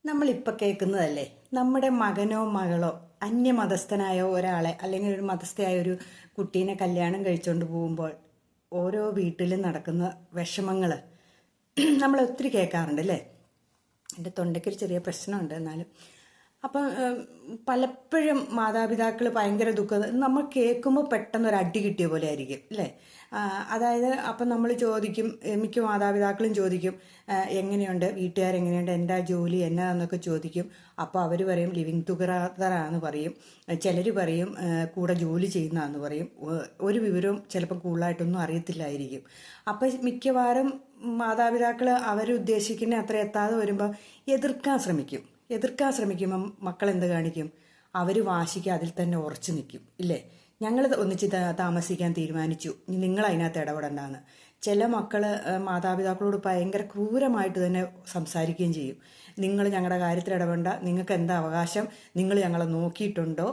നമ്മളിപ്പോൾ കേൾക്കുന്നതല്ലേ, നമ്മുടെ മകനോ മകളോ അന്യമതസ്ഥനായ ഒരാളെ അല്ലെങ്കിൽ ഒരു മതസ്ഥയായ ഒരു കുട്ടീനെ കല്യാണം കഴിച്ചുകൊണ്ട് പോകുമ്പോൾ ഓരോ വീട്ടിലും നടക്കുന്ന വിഷമങ്ങൾ നമ്മൾ ഒത്തിരി കേൾക്കാറുണ്ട് അല്ലേ. എൻ്റെ തൊണ്ടയ്ക്കൊരു ചെറിയ പ്രശ്നമുണ്ട് എന്നാലും. അപ്പം പലപ്പോഴും മാതാപിതാക്കൾ ഭയങ്കര ദുഃഖം നമ്മൾ കേൾക്കുമ്പോൾ പെട്ടെന്ന് ഒരു അടി കിട്ടിയ പോലെ ആയിരിക്കും അല്ലേ. അതായത് അപ്പം നമ്മൾ ചോദിക്കും, മിക്ക മാതാപിതാക്കളും ചോദിക്കും, എങ്ങനെയുണ്ട് വീട്ടുകാരെങ്ങനെയുണ്ട്, എന്താ ജോലി എന്നാന്നൊക്കെ ചോദിക്കും. അപ്പോൾ അവർ പറയും ലിവിങ് ടുഗദറാന്ന് പറയും, ചിലർ പറയും കൂടെ ജോലി ചെയ്യുന്നതാന്ന് പറയും. ഒരു വിവരവും ചിലപ്പോൾ കൂടുതലായിട്ടൊന്നും അറിയത്തില്ലായിരിക്കും. അപ്പം മിക്കവാറും മാതാപിതാക്കൾ അവരുദ്ദേശിക്കുന്ന അത്ര എത്താതെ വരുമ്പോൾ എതിർക്കാൻ ശ്രമിക്കുമ്പം മക്കൾ എന്ത് കാണിക്കും? അവർ വാശിക്ക് അതിൽ തന്നെ ഉറച്ചു നിൽക്കും ഇല്ലേ. ഞങ്ങൾ ഒന്നിച്ച് താമസിക്കാൻ തീരുമാനിച്ചു, നിങ്ങൾ അതിനകത്ത് ഇടപെടണ്ടെന്ന്. ചില മക്കൾ മാതാപിതാക്കളോട് ഭയങ്കര ക്രൂരമായിട്ട് തന്നെ സംസാരിക്കുകയും ചെയ്യും. നിങ്ങൾ ഞങ്ങളുടെ കാര്യത്തിൽ ഇടപെടണ്ട, നിങ്ങൾക്ക് എന്താ അവകാശം, നിങ്ങൾ ഞങ്ങളെ നോക്കിയിട്ടുണ്ടോ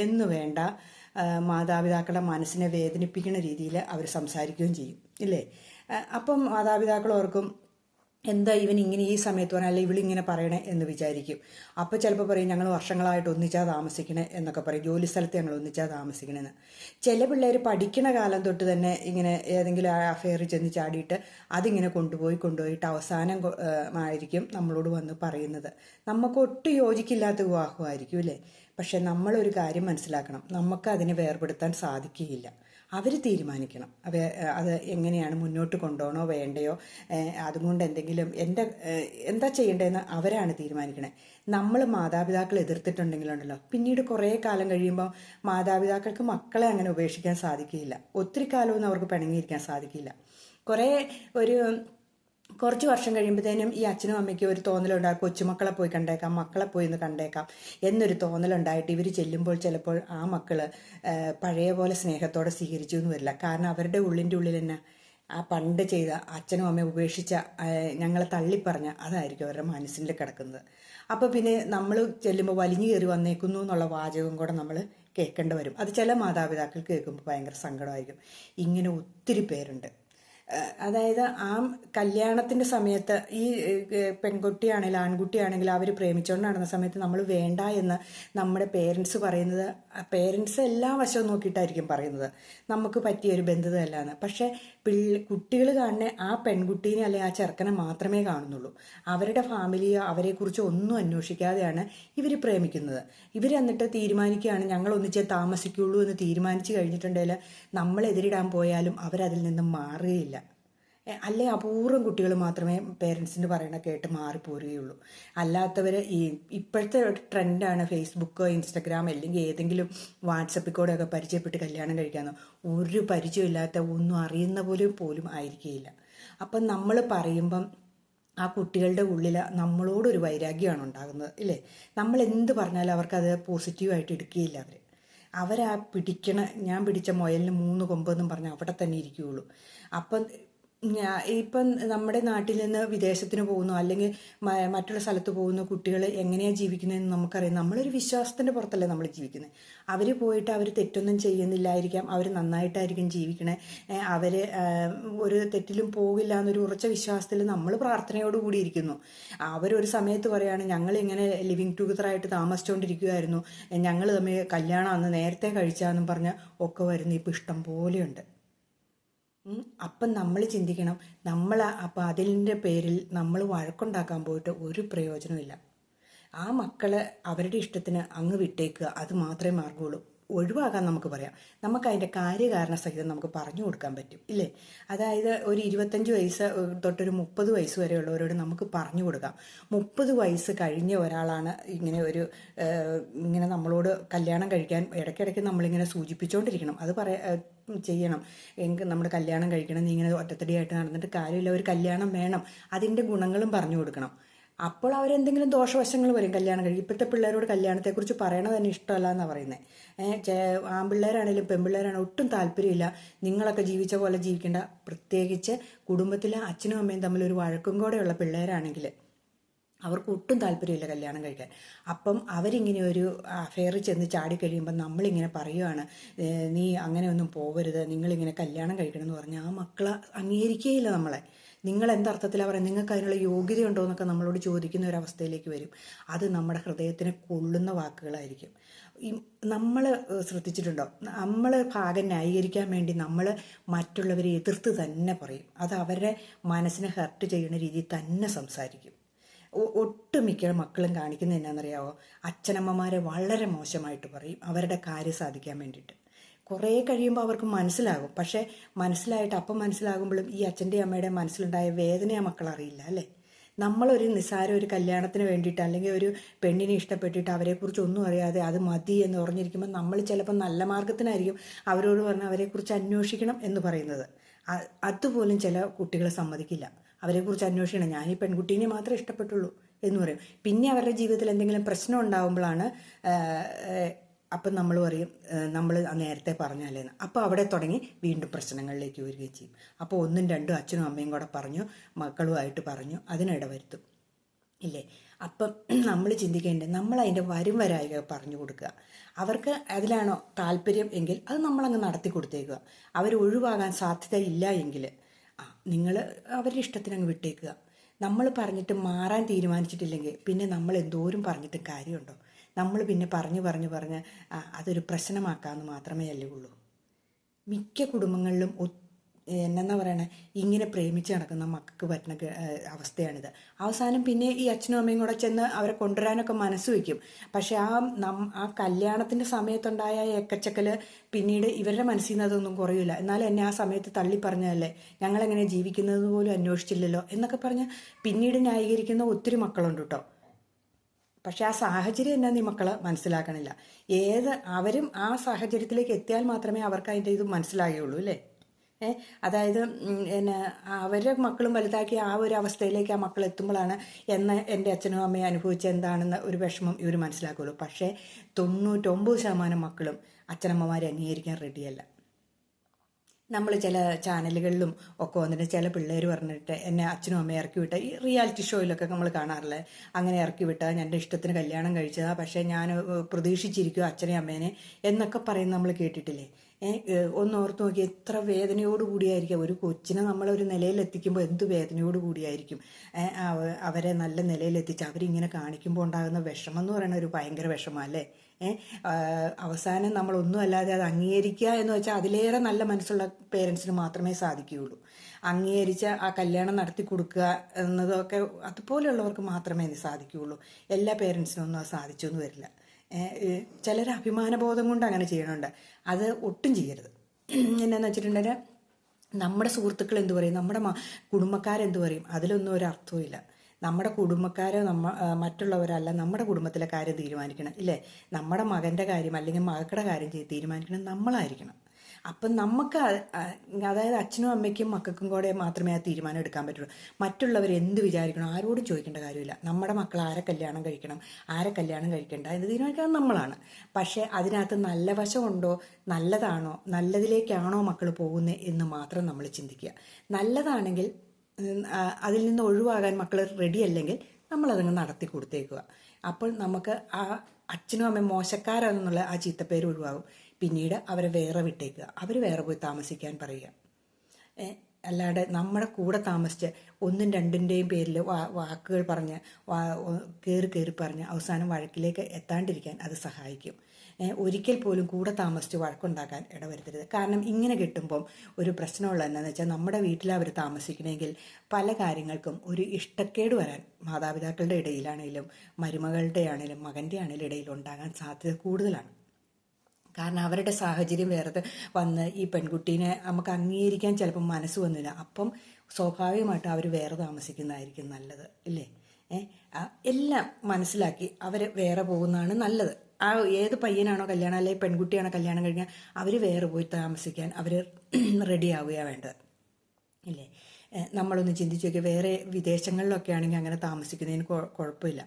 എന്ന് വേണ്ട മാതാപിതാക്കളുടെ മനസ്സിനെ വേദനിപ്പിക്കുന്ന രീതിയിൽ അവർ സംസാരിക്കുകയും ചെയ്യും ഇല്ലേ. അപ്പം മാതാപിതാക്കൾ ഓർക്കും, എന്താ ഇവൻ ഇങ്ങനെ ഈ സമയത്ത് പറഞ്ഞാൽ, അല്ലെങ്കിൽ ഇവളിങ്ങനെ പറയണേ എന്ന് വിചാരിക്കും. അപ്പോൾ ചിലപ്പോൾ പറയും ഞങ്ങൾ വർഷങ്ങളായിട്ട് ഒന്നിച്ചാ താമസിക്കണേ എന്നൊക്കെ പറയും, ജോലി സ്ഥലത്ത് ഞങ്ങൾ ഒന്നിച്ചാ താമസിക്കണമെന്ന്. ചില പിള്ളേർ പഠിക്കണ കാലം തൊട്ട് തന്നെ ഇങ്ങനെ ഏതെങ്കിലും അഫെയറിൽ ചെന്ന് ചാടിയിട്ട് അതിങ്ങനെ കൊണ്ടുപോയിട്ട് അവസാനം ആയിരിക്കും നമ്മളോട് വന്ന് പറയുന്നത്. നമുക്ക് ഒട്ടും യോജിക്കില്ലാത്ത വിവാഹമായിരിക്കും അല്ലേ. പക്ഷെ നമ്മളൊരു കാര്യം മനസ്സിലാക്കണം, നമുക്ക് അതിനെ വേർപെടുത്താൻ സാധിക്കുകയില്ല. അവർ തീരുമാനിക്കണം അത് എങ്ങനെയാണ് മുന്നോട്ട് കൊണ്ടുപോകണോ വേണ്ടയോ, അതുകൊണ്ട് എന്തെങ്കിലും എന്താ ചെയ്യേണ്ടതെന്ന് അവരാണ് തീരുമാനിക്കണേ. നമ്മൾ മാതാപിതാക്കൾ എതിർത്തിട്ടുണ്ടെങ്കിലുണ്ടല്ലോ, പിന്നീട് കുറേ കാലം കഴിയുമ്പോൾ മാതാപിതാക്കൾക്ക് മക്കളെ അങ്ങനെ ഉപേക്ഷിക്കാൻ സാധിക്കില്ല. ഒത്തിരി കാലമൊന്നും അവർക്ക് പിണങ്ങിയിരിക്കാൻ സാധിക്കില്ല. കുറച്ച് വർഷം കഴിയുമ്പോഴത്തേനും ഈ അച്ഛനും അമ്മയ്ക്കും ഒരു തോന്നലുണ്ടാകും, കൊച്ചുമക്കളെ പോയി കണ്ടേക്കാം, മക്കളെ പോയി ഒന്ന് കണ്ടേക്കാം എന്നൊരു തോന്നലുണ്ടായിട്ട് ഇവർ ചെല്ലുമ്പോൾ ചിലപ്പോൾ ആ മക്കൾ പഴയ പോലെ സ്നേഹത്തോടെ സ്വീകരിച്ചു എന്ന് വരില്ല. കാരണം അവരുടെ ഉള്ളിൻ്റെ ഉള്ളിൽ തന്നെ ആ പണ്ട് ചെയ്ത അച്ഛനും അമ്മയും ഉപേക്ഷിച്ച ഞങ്ങളെ തള്ളിപ്പറഞ്ഞ അതായിരിക്കും അവരുടെ മനസ്സിൽ കിടക്കുന്നത്. അപ്പോൾ പിന്നെ നമ്മൾ ചെല്ലുമ്പോൾ വലിഞ്ഞു കയറി വന്നേക്കുന്നു എന്നുള്ള വാചകം കൂടെ നമ്മൾ കേൾക്കേണ്ടി വരും. അത് ചില മാതാപിതാക്കൾക്ക് കേൾക്കുമ്പോൾ ഭയങ്കര സങ്കടമായിരിക്കും. ഇങ്ങനെ ഒത്തിരി പേരുണ്ട്. അതായത് ആ കല്യാണത്തിൻ്റെ സമയത്ത് ഈ പെൺകുട്ടിയാണെങ്കിലും ആൺകുട്ടിയാണെങ്കിലും അവർ പ്രേമിച്ചുകൊണ്ട് നടന്ന സമയത്ത് നമ്മൾ വേണ്ട എന്ന് നമ്മുടെ പേരൻസ് പറയുന്നത്, പേരൻസ് എല്ലാ വശവും നോക്കിയിട്ടായിരിക്കും പറയുന്നത് നമുക്ക് പറ്റിയൊരു ബന്ധുതയല്ല എന്ന്. പക്ഷേ കുട്ടികൾ കാണുന്ന ആ പെൺകുട്ടീനെ അല്ലെങ്കിൽ ആ ചെറുക്കനെ മാത്രമേ കാണുന്നുള്ളൂ. അവരുടെ ഫാമിലിയോ അവരെക്കുറിച്ചോ ഒന്നും അന്വേഷിക്കാതെയാണ് ഇവർ പ്രേമിക്കുന്നത്. ഇവർ എന്നിട്ട് തീരുമാനിക്കുകയാണ് ഞങ്ങൾ ഒന്നിച്ചേ താമസിക്കുള്ളൂ എന്ന് തീരുമാനിച്ചു കഴിഞ്ഞിട്ടുണ്ടെങ്കിൽ നമ്മളെതിരിടാൻ പോയാലും അവരതിൽ നിന്നും മാറുകയില്ല. അല്ലെ അപൂർവം കുട്ടികൾ മാത്രമേ പേരൻസിന് പറയണ കേട്ട് മാറിപ്പോരുകയുള്ളൂ. അല്ലാത്തവർ ഇപ്പോഴത്തെ ഒരു ട്രെൻഡാണ് ഫേസ്ബുക്കോ ഇൻസ്റ്റഗ്രാം അല്ലെങ്കിൽ ഏതെങ്കിലും വാട്സപ്പിൽ കൂടെയൊക്കെ പരിചയപ്പെട്ട് കല്യാണം കഴിക്കാമെന്ന്. ഒരു പരിചയമില്ലാത്ത ഒന്നും അറിയുന്ന പോലും ആയിരിക്കുകയില്ല. അപ്പം നമ്മൾ പറയുമ്പം ആ കുട്ടികളുടെ ഉള്ളിൽ നമ്മളോടൊരു വൈരാഗ്യമാണ് ഉണ്ടാകുന്നത് ഇല്ലേ. നമ്മൾ എന്ത് പറഞ്ഞാലും അവർക്കത് പോസിറ്റീവായിട്ട് എടുക്കുകയില്ല. അവരാ ഞാൻ പിടിച്ച മുയലിന് 3 കൊമ്പെന്നും പറഞ്ഞ് അവിടെ തന്നെ ഇരിക്കുകയുള്ളൂ. അപ്പം ഇപ്പം നമ്മുടെ നാട്ടിൽ നിന്ന് വിദേശത്തിന് പോകുന്നു അല്ലെങ്കിൽ മറ്റുള്ള സ്ഥലത്ത് പോകുന്ന കുട്ടികൾ എങ്ങനെയാണ് ജീവിക്കുന്നതെന്ന് നമുക്കറിയാം. നമ്മളൊരു വിശ്വാസത്തിൻ്റെ പുറത്തല്ലേ നമ്മൾ ജീവിക്കുന്നത്. അവർ പോയിട്ട് അവർ തെറ്റൊന്നും ചെയ്യുന്നില്ലായിരിക്കാം, അവർ നന്നായിട്ടായിരിക്കും ജീവിക്കണേ, അവർ ഒരു തെറ്റിലും പോകില്ല എന്നൊരു ഉറച്ച വിശ്വാസത്തിൽ നമ്മൾ പ്രാർത്ഥനയോടുകൂടി ഇരിക്കുന്നു. അവരൊരു സമയത്ത് പറയുകയാണ് ഞങ്ങളിങ്ങനെ ലിവിങ് ടുഗദറായിട്ട് താമസിച്ചുകൊണ്ടിരിക്കുകയായിരുന്നു, ഞങ്ങൾ തമ്മിൽ കല്യാണം അന്ന് നേരത്തെ കഴിച്ചാന്നും പറഞ്ഞ് ഒക്കെ വരുന്ന ഇപ്പോൾ ഇഷ്ടം പോലെയുണ്ട്. അപ്പം നമ്മൾ ചിന്തിക്കണം, അപ്പം അതിൻ്റെ പേരിൽ നമ്മൾ വഴക്കുണ്ടാക്കാൻ പോയിട്ട് ഒരു പ്രയോജനമില്ല. ആ മക്കളെ അവരുടെ ഇഷ്ടത്തിന് അങ്ങ് വിട്ടേക്കുക, അത് മാത്രമേ മാർഗമുള്ളൂ. ഒഴിവാക്കാൻ നമുക്ക് പറയാം, നമുക്ക് അതിൻ്റെ കാര്യകാരണ സഹിതം നമുക്ക് പറഞ്ഞു കൊടുക്കാൻ പറ്റും ഇല്ലേ. അതായത് ഒരു 25 വയസ്സ് തൊട്ടൊരു 30 വയസ്സ് വരെയുള്ളവരോട് നമുക്ക് പറഞ്ഞു കൊടുക്കാം. 30 വയസ്സ് കഴിഞ്ഞ ഒരാളാണ് ഇങ്ങനെ നമ്മളോട് കല്യാണം കഴിക്കാൻ ഇടയ്ക്കിടയ്ക്ക് നമ്മളിങ്ങനെ സൂചിപ്പിച്ചുകൊണ്ടിരിക്കണം. അത് ചെയ്യണം, നമ്മൾ കല്യാണം കഴിക്കണം, നീ ഇങ്ങനെ ഒറ്റത്തടിയായിട്ട് നടന്നിട്ട് കാര്യമില്ല, ഒരു കല്യാണം വേണം, അതിൻ്റെ ഗുണങ്ങളും പറഞ്ഞു കൊടുക്കണം. അപ്പോൾ അവരെന്തെങ്കിലും ദോഷവശങ്ങൾ വരും കല്യാണം കഴിക്കും. ഇപ്പോഴത്തെ പിള്ളേരോട് കല്യാണത്തെക്കുറിച്ച് പറയണത് തന്നെ ഇഷ്ടമല്ല എന്നാണ് പറയുന്നത്. ആൺപിള്ളേരാണേലും പെൺപിള്ളേരാണെങ്കിലും ഒട്ടും താല്പര്യമില്ല, നിങ്ങളൊക്കെ ജീവിച്ച പോലെ ജീവിക്കേണ്ട. പ്രത്യേകിച്ച് കുടുംബത്തിലെ അച്ഛനും അമ്മയും തമ്മിൽ ഒരു വഴക്കും കൂടെയുള്ള പിള്ളേരാണെങ്കിൽ അവർക്ക് ഒട്ടും താല്പര്യമില്ല കല്യാണം കഴിക്കാൻ. അപ്പം അവരിങ്ങനെ ഒരു അഫെയറിൽ ചെന്ന് ചാടിക്കഴിയുമ്പം നമ്മളിങ്ങനെ പറയുകയാണ്, നീ അങ്ങനെ ഒന്നും പോകരുത്, നിങ്ങളിങ്ങനെ കല്യാണം കഴിക്കണം എന്ന് പറഞ്ഞാൽ ആ മക്കളെ അംഗീകരിക്കുകയില്ല നമ്മളെ. നിങ്ങൾ എന്തർത്ഥത്തിലാണ് പറയുന്നത്, നിങ്ങൾക്ക് അതിനുള്ള യോഗ്യതയുണ്ടോ എന്നൊക്കെ നമ്മളോട് ചോദിക്കുന്ന ഒരു അവസ്ഥയിലേക്ക് വരും. അത് നമ്മുടെ ഹൃദയത്തിനെ കൊള്ളുന്ന വാക്കുകളായിരിക്കും. ഈ നമ്മൾ ശ്രദ്ധിച്ചിട്ടുണ്ടോ, നമ്മൾ ഭാഗം ന്യായീകരിക്കാൻ വേണ്ടി നമ്മൾ മറ്റുള്ളവരെ എതിർത്ത് തന്നെ പറയും. അത് അവരുടെ മനസ്സിനെ ഹർട്ട് ചെയ്യുന്ന രീതിയിൽ തന്നെ സംസാരിക്കും. ഒട്ടുമിക്ക മക്കളും കാണിക്കുന്നത് എന്നാണെന്നറിയാവോ, അച്ഛനമ്മമാരെ വളരെ മോശമായിട്ട് പറയും അവരുടെ കാര്യം സാധിക്കാൻ വേണ്ടിയിട്ട്. കുറേ കഴിയുമ്പോൾ അവർക്ക് മനസ്സിലാകും. പക്ഷേ മനസ്സിലായിട്ട് അപ്പം മനസ്സിലാകുമ്പോഴും ഈ അച്ഛൻ്റെയും അമ്മയുടെയും മനസ്സിലുണ്ടായ വേദനയെ മക്കൾ അറിയില്ല അല്ലേ. നമ്മളൊരു നിസ്സാര ഒരു കല്യാണത്തിന് വേണ്ടിയിട്ട് അല്ലെങ്കിൽ ഒരു പെണ്ണിനെ ഇഷ്ടപ്പെട്ടിട്ട് അവരെക്കുറിച്ച് ഒന്നും അറിയാതെ അത് മതി എന്ന് പറഞ്ഞിരിക്കുമ്പോൾ നമ്മൾ ചിലപ്പോൾ നല്ല മാർഗത്തിനായിരിക്കും അവരോട് പറഞ്ഞ് അവരെക്കുറിച്ച് അന്വേഷിക്കണം എന്ന് പറയുന്നത്. അതുപോലും ചില കുട്ടികൾ സമ്മതിക്കില്ല. അവരെക്കുറിച്ച് അന്വേഷിക്കണം, ഞാൻ ഈ പെൺകുട്ടീനെ മാത്രമേ ഇഷ്ടപ്പെട്ടുള്ളൂ എന്ന് പറയും. പിന്നെ അവരുടെ ജീവിതത്തിൽ എന്തെങ്കിലും പ്രശ്നം ഉണ്ടാകുമ്പോഴാണ് അപ്പം നമ്മൾ പറയും നമ്മൾ നേരത്തെ പറഞ്ഞാലേന്ന്. അപ്പോൾ അവിടെ തുടങ്ങി വീണ്ടും പ്രശ്നങ്ങളിലേക്ക് വരികയും ചെയ്യും. അപ്പോൾ ഒന്നും രണ്ടും അച്ഛനും അമ്മയും കൂടെ പറഞ്ഞു, മക്കളുമായിട്ട് പറഞ്ഞു, അതിനിട വരുത്തും ഇല്ലേ. അപ്പം നമ്മൾ ചിന്തിക്കേണ്ടത് നമ്മൾ അതിൻ്റെ വരും വരായിക പറഞ്ഞു കൊടുക്കുക. അവർക്ക് അതിലാണോ താല്പര്യം എങ്കിൽ അത് നമ്മളങ്ങ് നടത്തി കൊടുത്തേക്കുക. അവർ ഒഴിവാകാൻ സാധ്യതയില്ല എങ്കിൽ നിങ്ങൾ അവരുടെ ഇഷ്ടത്തിന് അങ്ങ് വിട്ടേക്കുക. നമ്മൾ പറഞ്ഞിട്ട് മാറാൻ തീരുമാനിച്ചിട്ടില്ലെങ്കിൽ പിന്നെ നമ്മൾ എന്തോരം പറഞ്ഞിട്ട് കാര്യമുണ്ടോ. നമ്മൾ പിന്നെ പറഞ്ഞ് അതൊരു പ്രശ്നമാക്കാമെന്ന് മാത്രമേ അല്ലേ ഉള്ളൂ. മിക്ക കുടുംബങ്ങളിലും എന്നാ പറയണേ, ഇങ്ങനെ പ്രേമിച്ച് നടക്കുന്ന മക്കൾക്ക് പറ്റുന്ന അവസ്ഥയാണിത്. അവസാനം പിന്നെ ഈ അച്ഛനും അമ്മയും കൂടെ ചെന്ന് അവരെ കൊണ്ടുവരാനൊക്കെ മനസ്സ് വയ്ക്കും. പക്ഷെ ആ കല്യാണത്തിൻ്റെ സമയത്തുണ്ടായ ഏക്കച്ചക്കൽ പിന്നീട് ഇവരുടെ മനസ്സിൽ നിന്ന് അതൊന്നും കുറയില്ല. എന്നാലും എന്നെ ആ സമയത്ത് തള്ളി പറഞ്ഞതല്ലേ, ഞങ്ങളെങ്ങനെ ജീവിക്കുന്നത് പോലും അന്വേഷിച്ചില്ലല്ലോ എന്നൊക്കെ പറഞ്ഞ് പിന്നീട് ന്യായീകരിക്കുന്ന ഒത്തിരി മക്കളുണ്ട് കേട്ടോ. പക്ഷെ ആ സാഹചര്യം എന്നാന്ന് ഈ മക്കള് മനസ്സിലാക്കണില്ല. അവരും ആ സാഹചര്യത്തിലേക്ക് എത്തിയാൽ മാത്രമേ അവർക്ക് അതിൻ്റെ ഇത് മനസ്സിലാകുകയുള്ളൂ അല്ലേ. അതായത് പിന്നെ അവരുടെ മക്കളും വലുതാക്കി ആ ഒരു അവസ്ഥയിലേക്ക് ആ മക്കൾ എത്തുമ്പോഴാണ് എൻ്റെ അച്ഛനും അമ്മയും അനുഭവിച്ച എന്താണെന്ന് ഒരു വിഷമം ഇവർ മനസ്സിലാക്കുള്ളൂ. പക്ഷേ 99% മക്കളും അച്ഛനമ്മമാരെ അംഗീകരിക്കാൻ റെഡിയല്ല. നമ്മൾ ചില ചാനലുകളിലും ഒക്കെ വന്നിട്ട് ചില പിള്ളേർ പറഞ്ഞിട്ട് എന്നെ അച്ഛനും അമ്മയും ഇറക്കി വിട്ട ഈ റിയാലിറ്റി ഷോയിലൊക്കെ നമ്മൾ കാണാറില്ലേ, അങ്ങനെ ഇറക്കി വിട്ടാൽ എൻ്റെ ഇഷ്ടത്തിന് കല്യാണം കഴിച്ചതാണ്, പക്ഷേ ഞാൻ പ്രതീക്ഷിച്ചിരിക്കും അച്ഛനെയും അമ്മേനെ എന്നൊക്കെ പറയുന്നത് നമ്മൾ കേട്ടിട്ടില്ലേ. ഒന്ന് ഓർത്ത് നോക്കി, എത്ര വേദനയോട് കൂടിയായിരിക്കും ഒരു കൊച്ചിനെ നമ്മളൊരു നിലയിലെത്തിക്കുമ്പോൾ എന്ത് വേദനയോട് കൂടിയായിരിക്കും അവരെ നല്ല നിലയിലെത്തിച്ച് അവരിങ്ങനെ കാണിക്കുമ്പോൾ ഉണ്ടാകുന്ന വിഷമം എന്ന് പറയുന്ന ഒരു ഭയങ്കര വിഷമം അല്ലേ. അവസാനം നമ്മളൊന്നും അല്ലാതെ അത് അംഗീകരിക്കുക എന്ന് വെച്ചാൽ അതിലേറെ നല്ല മനസ്സുള്ള പേരൻസിന് മാത്രമേ സാധിക്കുകയുള്ളൂ. അംഗീകരിച്ച ആ കല്യാണം നടത്തി കൊടുക്കുക എന്നതൊക്കെ അതുപോലെയുള്ളവർക്ക് മാത്രമേ ഇത് സാധിക്കുകയുള്ളൂ. എല്ലാ പേരൻസിനും ഒന്നും അത് സാധിച്ചൊന്നും വരില്ല. ചിലർ അഭിമാനബോധം കൊണ്ട് അങ്ങനെ ചെയ്യണുണ്ട്. അത് ഒട്ടും ചെയ്യരുത്. എന്നാന്ന് വെച്ചിട്ടുണ്ടെങ്കിൽ നമ്മുടെ സുഹൃത്തുക്കൾ എന്തു പറയും, നമ്മുടെ കുടുംബക്കാരെന്തു പറയും, അതിലൊന്നും ഒരു അർത്ഥവും ഇല്ല. നമ്മുടെ കുടുംബക്കാരെ മറ്റുള്ളവരല്ല നമ്മുടെ കുടുംബത്തിലെ കാര്യം തീരുമാനിക്കണം ഇല്ലേ. നമ്മുടെ മകൻ്റെ കാര്യം അല്ലെങ്കിൽ മകളുടെ കാര്യം തീരുമാനിക്കണം നമ്മളായിരിക്കണം. അപ്പം നമുക്ക് അതായത് അച്ഛനും അമ്മയ്ക്കും മക്കൾക്കും കൂടെ മാത്രമേ ആ തീരുമാനം എടുക്കാൻ പറ്റുള്ളൂ. മറ്റുള്ളവർ എന്ത് വിചാരിക്കണം ആരോടും ചോദിക്കേണ്ട കാര്യമില്ല. നമ്മുടെ മക്കൾ ആരെ കല്യാണം കഴിക്കണം ആരെ കല്യാണം കഴിക്കേണ്ട എന്ന് തീരുമാനിക്കണം നമ്മളാണ്. പക്ഷേ അതിനകത്ത് നല്ല വശമുണ്ടോ, നല്ലതാണോ, നല്ലതിലേക്കാണോ മക്കൾ പോകുന്നത് എന്ന് മാത്രം നമ്മൾ ചിന്തിക്കുക. നല്ലതാണെങ്കിൽ അതിൽ നിന്ന് ഒഴിവാകാൻ മക്കൾ റെഡി അല്ലെങ്കിൽ നമ്മളതങ്ങ് നടത്തി കൊടുത്തേക്കുക. അപ്പോൾ നമുക്ക് ആ അച്ഛനും അമ്മയും മോശക്കാരാണെന്നുള്ള ആ ചീത്തപ്പേര് ഒഴിവാകും. പിന്നീട് അവരെ വേറെ വിട്ടേക്കുക, അവർ വേറെ പോയി താമസിക്കാൻ പറയുക. അല്ലാതെ നമ്മുടെ കൂടെ താമസിച്ച് ഒന്നും രണ്ടിൻ്റെയും പേരിൽ വാക്കുകൾ പറഞ്ഞ് കയറി പറഞ്ഞ് അവസാനം വഴക്കിലേക്ക് എത്താണ്ടിരിക്കാൻ അത് സഹായിക്കും. ഒരിക്കൽ പോലും കൂടെ താമസിച്ച് വഴക്കുണ്ടാക്കാൻ ഇടവരുത്തരുത്. കാരണം ഇങ്ങനെ കിട്ടുമ്പം ഒരു പ്രശ്നമുള്ള എന്താണെന്ന് വെച്ചാൽ നമ്മുടെ വീട്ടിൽ അവർ താമസിക്കണമെങ്കിൽ പല കാര്യങ്ങൾക്കും ഒരു ഇഷ്ടക്കേട് വരാൻ മാതാപിതാക്കളുടെ ഇടയിലാണെങ്കിലും മരുമകളുടെ ആണെങ്കിലും മകൻ്റെ ആണെങ്കിലും ഇടയിൽ ഉണ്ടാകാൻ സാധ്യത കൂടുതലാണ്. കാരണം അവരുടെ സാഹചര്യം വേറെ വന്ന് ഈ പെൺകുട്ടീനെ നമുക്ക് അംഗീകരിക്കാൻ ചിലപ്പം മനസ്സ് വന്നില്ല. അപ്പം സ്വാഭാവികമായിട്ടും അവർ വേറെ താമസിക്കുന്നതായിരിക്കും നല്ലത് ഇല്ലേ. എല്ലാം മനസ്സിലാക്കി അവർ വേറെ പോകുന്നതാണ് നല്ലത്. ആ ഏത് പയ്യനാണോ കല്യാണം അല്ലെങ്കിൽ പെൺകുട്ടിയാണോ കല്യാണം കഴിഞ്ഞാൽ അവർ വേറെ പോയി താമസിക്കാൻ അവർ റെഡി ആവുകയാണ് വേണ്ടത് ഇല്ലേ. നമ്മളൊന്ന് ചിന്തിച്ച് നോക്കി, വേറെ വിദേശങ്ങളിലൊക്കെ ആണെങ്കിൽ അങ്ങനെ താമസിക്കുന്നതിന് കുഴപ്പമില്ല.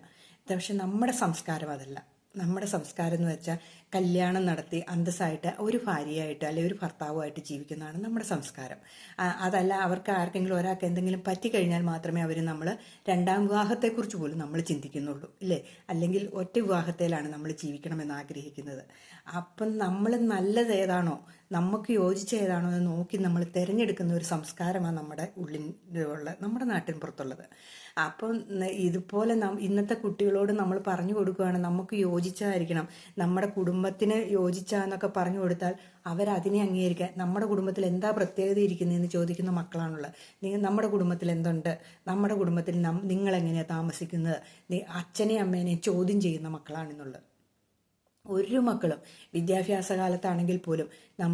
പക്ഷെ നമ്മുടെ സംസ്കാരം അതല്ല. നമ്മുടെ സംസ്കാരം എന്ന് വെച്ചാൽ കല്യാണം നടത്തി അന്തസ്സായിട്ട് ഒരു ഭാര്യയായിട്ട് അല്ലെങ്കിൽ ഒരു ഭർത്താവുമായിട്ട് ജീവിക്കുന്നതാണ് നമ്മുടെ സംസ്കാരം. അതല്ല അവർക്ക് ആർക്കെങ്കിലും ഒരാൾക്ക് എന്തെങ്കിലും പറ്റിക്കഴിഞ്ഞാൽ മാത്രമേ അവർ നമ്മൾ രണ്ടാം വിവാഹത്തെക്കുറിച്ച് പോലും നമ്മൾ ചിന്തിക്കുന്നുള്ളൂ ഇല്ലേ. അല്ലെങ്കിൽ ഒറ്റ വിവാഹത്തിലാണ് നമ്മൾ ജീവിക്കണമെന്ന് ആഗ്രഹിക്കുന്നത്. അപ്പം നമ്മൾ നല്ലത് ഏതാണോ നമുക്ക് യോജിച്ച ഏതാണോ എന്ന് നോക്കി നമ്മൾ തിരഞ്ഞെടുക്കുന്ന ഒരു സംസ്കാരമാണ് നമ്മുടെ ഉള്ളിലുള്ള നമ്മുടെ നാട്ടിൻ പുറത്തുള്ളത്. അപ്പം ഇതുപോലെ ഇന്നത്തെ കുട്ടികളോട് നമ്മൾ പറഞ്ഞു കൊടുക്കുകയാണ് നമുക്ക് യോജിച്ചതായിരിക്കണം, നമ്മുടെ കുടുംബത്തിന് യോജിച്ചാന്നൊക്കെ പറഞ്ഞു കൊടുത്താൽ അവരതിനെ അംഗീകരിക്കാൻ, നമ്മുടെ കുടുംബത്തിൽ എന്താ പ്രത്യേകത ഇരിക്കുന്നതെന്ന് ചോദിക്കുന്ന മക്കളാണുള്ളത്. നമ്മുടെ കുടുംബത്തിൽ എന്തുണ്ട്, നമ്മുടെ കുടുംബത്തിൽ നിങ്ങൾ എങ്ങനെയാണ് താമസിക്കുന്നത്, അച്ഛനെയും അമ്മേനെയും ചോദ്യം ചെയ്യുന്ന മക്കളാണെന്നുള്ളത്. ഒരു മക്കളും വിദ്യാഭ്യാസ കാലത്താണെങ്കിൽ പോലും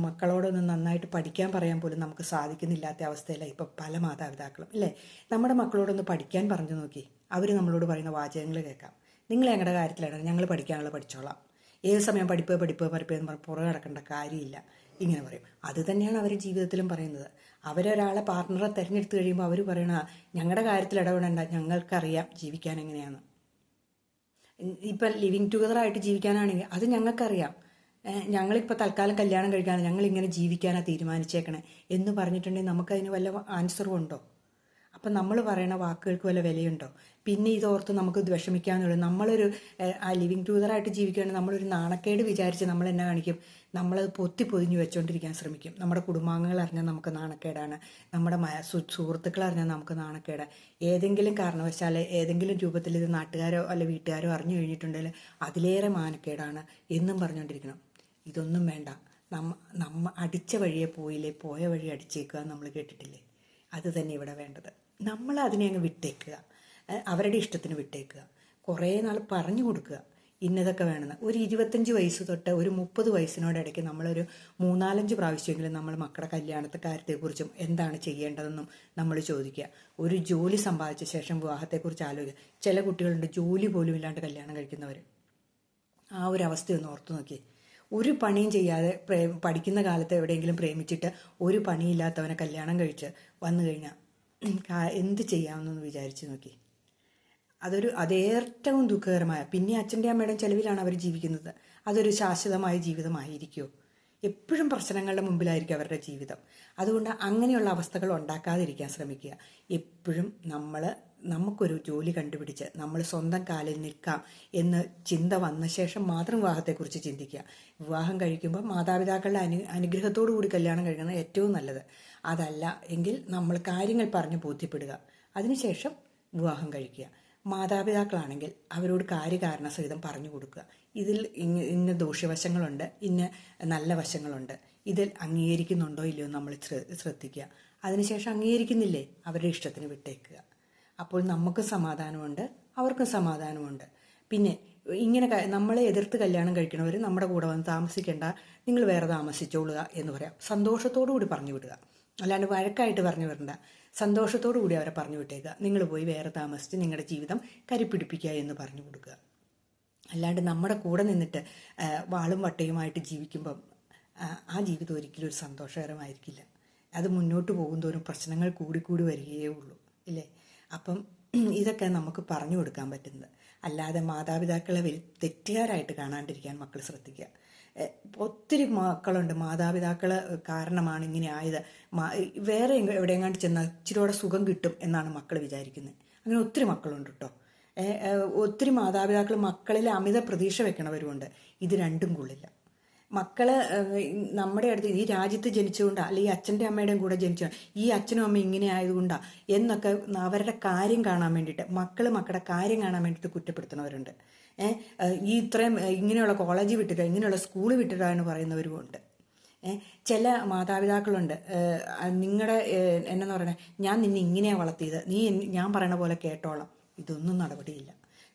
മക്കളോടൊന്ന് നന്നായിട്ട് പഠിക്കാൻ പറയാൻ പോലും നമുക്ക് സാധിക്കുന്നില്ലാത്ത അവസ്ഥയില്ല ഇപ്പം പല മാതാപിതാക്കളും, അല്ലേ? നമ്മുടെ മക്കളോടൊന്ന് പഠിക്കാൻ പറഞ്ഞു നോക്കി, അവർ നമ്മളോട് പറയുന്ന വാചകങ്ങൾ കേൾക്കാം. നിങ്ങൾ ഞങ്ങളുടെ കാര്യത്തിലാണ്, ഞങ്ങൾ പഠിക്കാനുള്ള പഠിച്ചോളാം, ഏത് സമയം പഠിപ്പ് എന്ന് പറഞ്ഞ് പുറകെ നടക്കേണ്ട കാര്യമില്ല, ഇങ്ങനെ പറയും. അത് തന്നെയാണ് അവർ ജീവിതത്തിലും പറയുന്നത്. അവരൊരാളെ പാർട്ട്ണറെ തിരഞ്ഞെടുത്ത് കഴിയുമ്പോൾ അവർ പറയണ ഞങ്ങളുടെ കാര്യത്തിൽ ഇടപെടേണ്ട, ഞങ്ങൾക്കറിയാം ജീവിക്കാൻ എങ്ങനെയാണ്. ഇപ്പം ലിവിങ് ടുഗദറായിട്ട് ജീവിക്കാനാണെങ്കിൽ അത് ഞങ്ങൾക്കറിയാം, ഞങ്ങളിപ്പോൾ തൽക്കാലം കല്യാണം കഴിക്കാനാണ്, ഞങ്ങളിങ്ങനെ ജീവിക്കാനാണ് തീരുമാനിച്ചേക്കണേ എന്ന് പറഞ്ഞിട്ടുണ്ടെങ്കിൽ നമുക്കതിന് വല്ല ആൻസറും ഉണ്ടോ? അപ്പം നമ്മൾ പറയണ വാക്കുകൾക്ക് വല്ല വിലയുണ്ടോ? പിന്നെ ഇതോർത്ത് നമുക്ക് വിഷമിക്കാന്നുള്ളൂ. നമ്മളൊരു ലിവിങ് ടുഗദറായിട്ട് ജീവിക്കുകയാണെങ്കിൽ നമ്മളൊരു നാണക്കേട് വിചാരിച്ച് നമ്മൾ എന്നെ കാണിക്കും, നമ്മളത് പൊതിഞ്ഞു വെച്ചുകൊണ്ടിരിക്കാൻ ശ്രമിക്കും. നമ്മുടെ കുടുംബാംഗങ്ങൾ അറിഞ്ഞാൽ നമുക്ക് നാണക്കേടാണ്, നമ്മുടെ സുഹൃത്തുക്കൾ അറിഞ്ഞാൽ നമുക്ക് നാണക്കേടാണ്. ഏതെങ്കിലും കാരണവശാൽ ഏതെങ്കിലും രൂപത്തിൽ ഇത് നാട്ടുകാരോ അല്ല വീട്ടുകാരോ അറിഞ്ഞു കഴിഞ്ഞിട്ടുണ്ടെങ്കിൽ അതിലേറെ മാനക്കേടാണ് എന്നും പറഞ്ഞുകൊണ്ടിരിക്കണം. ഇതൊന്നും വേണ്ട. നമ്മ അടിച്ച വഴിയെ പോയില്ലേ, പോയ വഴി അടിച്ചേക്കുക നമ്മൾ കേട്ടിട്ടില്ലേ? അത് തന്നെ ഇവിടെ വേണ്ടത്. നമ്മൾ അതിനെ അങ്ങ് വിട്ടേക്കുക, അവരുടെ ഇഷ്ടത്തിന് വിട്ടേക്കുക. കുറേ നാൾ പറഞ്ഞു കൊടുക്കുക ഇന്നതൊക്കെ വേണമെന്ന്. ഒരു 25 വയസ്സ് തൊട്ട് ഒരു 30 വയസ്സിനോടിടയ്ക്ക് നമ്മളൊരു 3-4 പ്രാവശ്യമെങ്കിലും നമ്മൾ മക്കളുടെ കല്യാണത്തെ കാര്യത്തെക്കുറിച്ചും എന്താണ് ചെയ്യേണ്ടതെന്നും നമ്മൾ ചോദിക്കുക. ഒരു ജോലി സമ്പാദിച്ച ശേഷം വിവാഹത്തെക്കുറിച്ച് ആലോചിക്കുക. ചില കുട്ടികളുണ്ട് ജോലി പോലും ഇല്ലാണ്ട് കല്യാണം കഴിക്കുന്നവർ. ആ ഒരു അവസ്ഥയൊന്ന് ഓർത്തു നോക്കി. ഒരു പണിയും ചെയ്യാതെ പഠിക്കുന്ന കാലത്ത് എവിടെയെങ്കിലും പ്രേമിച്ചിട്ട് ഒരു പണിയില്ലാത്തവനെ കല്യാണം കഴിച്ച് വന്നു കഴിഞ്ഞാൽ എന്ത് ചെയ്യാമെന്നൊന്ന് വിചാരിച്ച് നോക്കി. അതേറ്റവും ദുഃഖകരമായ, പിന്നെ അച്ഛൻ്റെ അമ്മയുടെയും ചെലവിലാണ് അവർ ജീവിക്കുന്നത്. അതൊരു ശാശ്വതമായ ജീവിതമായിരിക്കുമോ? എപ്പോഴും പ്രശ്നങ്ങളുടെ മുമ്പിലായിരിക്കും അവരുടെ ജീവിതം. അതുകൊണ്ട് അങ്ങനെയുള്ള അവസ്ഥകൾ ഉണ്ടാക്കാതിരിക്കാൻ ശ്രമിക്കുക. എപ്പോഴും നമുക്കൊരു ജോലി കണ്ടുപിടിച്ച് നമ്മൾ സ്വന്തം കാലിൽ നിൽക്കാം എന്ന് ചിന്ത വന്ന ശേഷം മാത്രം വിവാഹത്തെക്കുറിച്ച് ചിന്തിക്കുക. വിവാഹം കഴിക്കുമ്പോൾ മാതാപിതാക്കളുടെ അനുഗ്രഹത്തോടു കൂടി കല്യാണം കഴിക്കുന്നത് ഏറ്റവും നല്ലത്. അതല്ല എങ്കിൽ നമ്മൾ കാര്യങ്ങൾ പറഞ്ഞ് ബോധ്യപ്പെടുക, അതിനുശേഷം വിവാഹം കഴിക്കുക. മാതാപിതാക്കളാണെങ്കിൽ അവരോട് കാര്യകാരണ സഹിതം പറഞ്ഞു കൊടുക്കുക. ഇതിൽ ഇന്ന ദോഷവശങ്ങളുണ്ട്, ഇന്ന നല്ല വശങ്ങളുണ്ട്, ഇതിൽ അംഗീകരിക്കുന്നുണ്ടോ ഇല്ലയോ നമ്മൾ ശ്രദ്ധിക്കുക. അതിനുശേഷം അംഗീകരിക്കുന്നില്ലേ അവരുടെ ഇഷ്ടത്തിന് വിട്ടേക്കുക. അപ്പോൾ നമുക്കും സമാധാനമുണ്ട്, അവർക്കും സമാധാനമുണ്ട്. പിന്നെ ഇങ്ങനെ നമ്മളെ എതിർത്ത് കല്യാണം കഴിക്കണവർ നമ്മുടെ കൂടെ വന്ന് താമസിക്കേണ്ട, നിങ്ങൾ വേറെ താമസിച്ചോളുക എന്ന് പറയാം. സന്തോഷത്തോടു കൂടി പറഞ്ഞു വിടുക, അല്ലാണ്ട് വഴക്കായിട്ട് പറഞ്ഞു വിടണ്ട. സന്തോഷത്തോടു കൂടി അവരെ പറഞ്ഞു വിട്ടേക്കുക. നിങ്ങൾ പോയി വേറെ താമസിച്ച് നിങ്ങളുടെ ജീവിതം കരിപ്പിടിപ്പിക്കുക എന്ന് പറഞ്ഞു കൊടുക്കുക. അല്ലാണ്ട് നമ്മുടെ കൂടെ നിന്നിട്ട് വാളും വട്ടയുമായിട്ട് ജീവിക്കുമ്പം ആ ജീവിതം ഒരിക്കലും ഒരു സന്തോഷകരമായിരിക്കില്ല. അത് മുന്നോട്ട് പോകുന്തോറും പ്രശ്നങ്ങൾ കൂടിക്കൂടി വരികയേ ഉള്ളൂ, ഇല്ലേ? അപ്പം ഇതൊക്കെ നമുക്ക് പറഞ്ഞു കൊടുക്കാൻ പറ്റുന്നത്. അല്ലാതെ മാതാപിതാക്കളെ തെറ്റുകാരായിട്ട് കാണാണ്ടിരിക്കാൻ മക്കൾ ശ്രദ്ധിക്കുക. ഒത്തിരി മക്കളുണ്ട് മാതാപിതാക്കൾ കാരണമാണ് ഇങ്ങനെ ആയത്, വേറെ എവിടെയെങ്ങാണ്ട് ചെന്നാൽ ഇച്ചിരിയോടെ സുഖം കിട്ടും എന്നാണ് മക്കൾ വിചാരിക്കുന്നത്. അങ്ങനെ ഒത്തിരി മക്കളുണ്ട് കേട്ടോ. ഒത്തിരി മാതാപിതാക്കൾ മക്കളിൽ അമിത പ്രതീക്ഷ വെക്കണവരുമുണ്ട്. ഇത് രണ്ടും കൊള്ളില്ല. മക്കള് നമ്മുടെ അടുത്ത് ഈ രാജ്യത്ത് ജനിച്ചുകൊണ്ടാ, അല്ലെങ്കിൽ അച്ഛൻ്റെ അമ്മയുടെയും കൂടെ ജനിച്ചാണ്, ഈ അച്ഛനും അമ്മയും ഇങ്ങനെ ആയതുകൊണ്ടാ എന്നൊക്കെ അവരുടെ കാര്യം കാണാൻ വേണ്ടിയിട്ട്, മക്കളുടെ കാര്യം കാണാൻ വേണ്ടിയിട്ട് കുറ്റപ്പെടുത്തുന്നവരുണ്ട്. ഈ ഇത്രയും ഇങ്ങനെയുള്ള കോളേജ് വിട്ടിട്ട് ഇങ്ങനെയുള്ള സ്കൂൾ വിട്ടിട്ടാണ് പറയുന്നവരുമുണ്ട്. ചില മാതാപിതാക്കളുണ്ട്, നിങ്ങളുടെ എന്നു പറയുന്നത് ഞാൻ നിന്നെ ഇങ്ങനെയാണ് വളർത്തിയത്, നീ ഞാൻ പറയണ പോലെ കേട്ടോളാം. ഇതൊന്നും നടപടിയില്ല.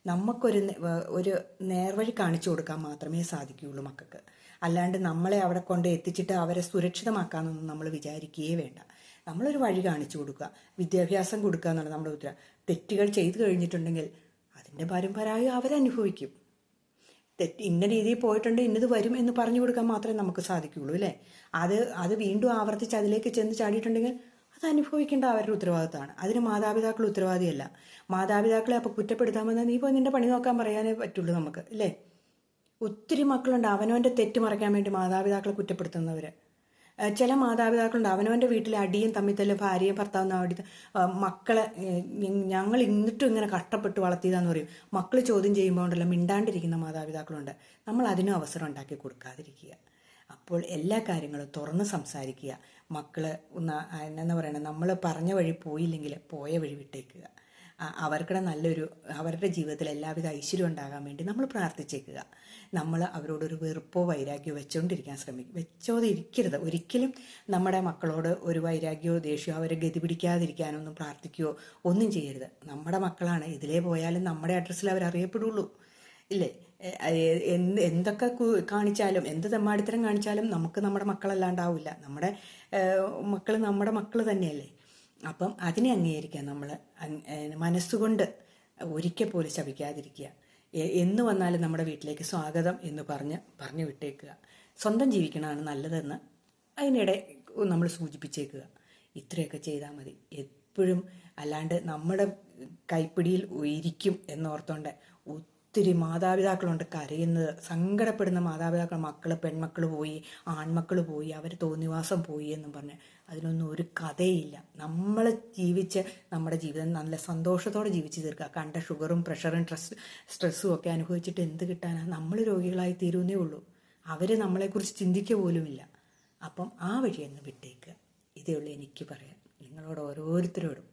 നമുക്കൊരു നേർവഴി കാണിച്ചു കൊടുക്കാൻ മാത്രമേ സാധിക്കുകയുള്ളൂ മക്കൾക്ക്. അല്ലാണ്ട് നമ്മളെ അവിടെ കൊണ്ട് എത്തിച്ചിട്ട് അവരെ സുരക്ഷിതമാക്കാമെന്നൊന്നും നമ്മൾ വിചാരിക്കുകയേ വേണ്ട. നമ്മളൊരു വഴി കാണിച്ചു കൊടുക്കുക, വിദ്യാഭ്യാസം കൊടുക്കുക എന്നാണ് നമ്മുടെ ഉത്തരവ്. തെറ്റുകൾ ചെയ്തു കഴിഞ്ഞിട്ടുണ്ടെങ്കിൽ അതിൻ്റെ പരമ്പരായി അവരനുഭവിക്കും. ഇന്ന രീതിയിൽ പോയിട്ടുണ്ട്, ഇന്നത് വരും എന്ന് പറഞ്ഞു കൊടുക്കാൻ മാത്രമേ നമുക്ക് സാധിക്കുകയുള്ളൂ, അല്ലേ? അത് വീണ്ടും ആവർത്തിച്ച് അതിലേക്ക് ചെന്ന് ചാടിയിട്ടുണ്ടെങ്കിൽ അത് അനുഭവിക്കേണ്ട അവരുടെ ഉത്തരവാദിത്തമാണ്. അതിന് മാതാപിതാക്കൾ ഉത്തരവാദിയല്ല. മാതാപിതാക്കളെ അപ്പോൾ കുറ്റപ്പെടുത്താൻ വന്നാൽ നീ പോയി നിന്റെ പണി നോക്കാൻ പറയാനേ പറ്റുള്ളൂ നമുക്ക്, അല്ലേ? ഒത്തിരി മക്കളുണ്ട് അവനവൻ്റെ തെറ്റ് മറയ്ക്കാൻ വേണ്ടി മാതാപിതാക്കളെ കുറ്റപ്പെടുത്തുന്നവർ. ചില മാതാപിതാക്കളുണ്ട് അവനവൻ്റെ വീട്ടിലെ അടിയും തമ്മിത്തല്ലും ഭാര്യയും ഭർത്താവും വേണ്ടി മക്കളെ ഞങ്ങൾ എന്നിട്ടും ഇങ്ങനെ കഷ്ടപ്പെട്ട് വളർത്തിയതാന്ന് പറയും. മക്കൾ ചോദ്യം ചെയ്യുമ്പോൾ ഉണ്ടല്ലോ മിണ്ടാണ്ടിരിക്കുന്ന മാതാപിതാക്കളുണ്ട്. നമ്മൾ അതിനും അവസരം ഉണ്ടാക്കി കൊടുക്കാതിരിക്കുക. അപ്പോൾ എല്ലാ കാര്യങ്ങളും തുറന്ന് സംസാരിക്കുക. മക്കൾ എന്നാ പറയണത്, നമ്മൾ പറഞ്ഞ വഴി പോയില്ലെങ്കിൽ പോയ വഴി വിട്ടേക്കുക. അവർക്കിടെ നല്ലൊരു അവരുടെ ജീവിതത്തിൽ എല്ലാവിധ ഐശ്വര്യം ഉണ്ടാകാൻ വേണ്ടി നമ്മൾ പ്രാർത്ഥിച്ചേക്കുക. നമ്മൾ അവരോടൊരു വെറുപ്പോ വൈരാഗ്യമോ വെച്ചോതെ ഇരിക്കരുത്. ഒരിക്കലും നമ്മുടെ മക്കളോട് ഒരു വൈരാഗ്യമോ ദേഷ്യമോ അവരെ ഗതി പിടിക്കാതിരിക്കാനൊന്നും പ്രാർത്ഥിക്കുകയോ ഒന്നും ചെയ്യരുത്. നമ്മുടെ മക്കളാണ്, ഇതിലേ പോയാലും നമ്മുടെ അഡ്രസ്സിൽ അവരറിയപ്പെടുള്ളൂ, ഇല്ലേ? എന്തൊക്കെ കാണിച്ചാലും, എന്ത് തെമ്മാടിത്തരം കാണിച്ചാലും നമുക്ക് നമ്മുടെ മക്കളല്ലാണ്ടാവില്ല. നമ്മുടെ നമ്മുടെ മക്കൾ തന്നെയല്ലേ. അപ്പം അതിനെ അംഗീകരിക്കാൻ നമ്മൾ മനസ്സുകൊണ്ട് ഒരിക്കൽ പോലും ശപിക്കാതിരിക്കുക. എന്ന് വന്നാലും നമ്മുടെ വീട്ടിലേക്ക് സ്വാഗതം എന്ന് പറഞ്ഞു വിട്ടേക്കുക. സ്വന്തം ജീവിക്കണമാണ് നല്ലതെന്ന് അതിനിടെ നമ്മൾ സൂചിപ്പിച്ചേക്കുക. ഇത്രയൊക്കെ ചെയ്താൽ മതി. എപ്പോഴും അല്ലാണ്ട് നമ്മുടെ കൈപ്പിടിയിൽ ഇരിക്കും എന്നോർത്തോണ്ട് ഒത്തിരി മാതാപിതാക്കളുണ്ട് കരയുന്നത്, സങ്കടപ്പെടുന്ന മാതാപിതാക്കൾ. പെൺമക്കൾ പോയി, ആൺമക്കൾ പോയി, അവർ തോന്നിവാസം പോയി എന്നും പറഞ്ഞ് അതിനൊന്നും ഒരു കഥയില്ല. നമ്മൾ നമ്മുടെ ജീവിതം നല്ല സന്തോഷത്തോടെ ജീവിച്ച് തീർക്കുക. കണ്ട ഷുഗറും പ്രഷറും സ്ട്രെസ്സും ഒക്കെ അനുഭവിച്ചിട്ട് എന്ത് കിട്ടാനാണ്? നമ്മൾ രോഗികളായി തീരുന്നേ ഉള്ളൂ. അവർ നമ്മളെക്കുറിച്ച് ചിന്തിക്കുക പോലുമില്ല. അപ്പം ആ വഴിയൊന്ന് വിട്ടേക്കുക. ഇതേ ഉള്ളൂ എനിക്ക് പറയാം നിങ്ങളോട് ഓരോരുത്തരോടും.